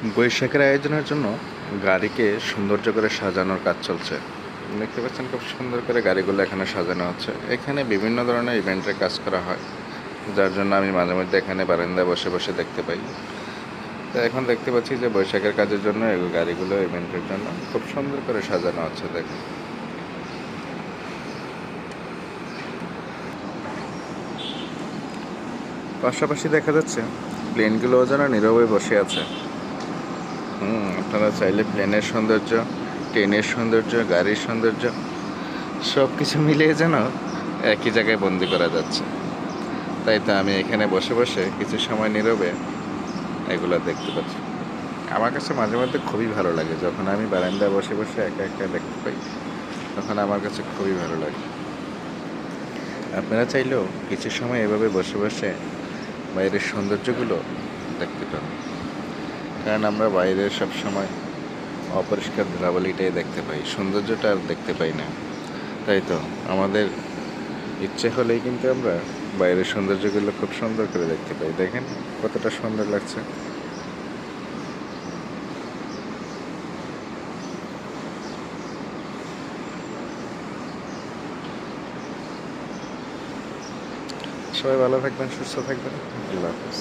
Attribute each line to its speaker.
Speaker 1: বৈশাখের আয়োজনের জন্য গাড়িকে সৌন্দর্য করে সাজানোর কাজ চলছে। দেখতে পাচ্ছেন খুব সুন্দর করে গাড়িগুলো এখানে সাজানো হচ্ছে। এখানে বিভিন্ন ধরনের ইভেন্টের কাজ করা হয়, যার জন্য আমি মাঝে মধ্যে এখানে বারান্দায় বসে বসে দেখতে পাই। তো এখন দেখতে পাচ্ছি যে বৈশাখের কাজের জন্য এই গাড়িগুলো ইভেন্টের জন্য খুব সুন্দর করে সাজানো হচ্ছে। দেখুন, পাশাপাশি দেখা যাচ্ছে প্লেনগুলোও যেন নীরবে বসে আছে। আপনারা চাইলে প্লেনের সৌন্দর্য, ট্রেনের সৌন্দর্য, গাড়ির সৌন্দর্য সব কিছু মিলিয়ে যেন একই জায়গায় বন্দি করা যাচ্ছে। তাই তো আমি এখানে বসে বসে কিছু সময় নীরবে এগুলো দেখতে পাচ্ছি। আমার কাছে মাঝে মধ্যে খুবই ভালো লাগে যখন আমি বারান্দায় বসে বসে একা একা দেখতে পাই, তখন আমার কাছে খুবই ভালো লাগে। আপনারা চাইলেও কিছু সময় এভাবে বসে বসে বাইরের সৌন্দর্যগুলো দেখতে পাবেন, কারণ আমরা বাইরে সবসময় অপরিষ্কার ধুলাবালিটাই দেখতে পাই, সৌন্দর্যটা আর দেখতে পাই না। তাই তো আমাদের ইচ্ছে হলেই কিন্তু আমরা বাইরের সৌন্দর্যগুলো খুব সুন্দর করে দেখতে পাই। দেখেন কতটা সুন্দর লাগছে। সবাই ভালো থাকবেন, সুস্থ থাকবেন। আল্লাহ হাফেজ।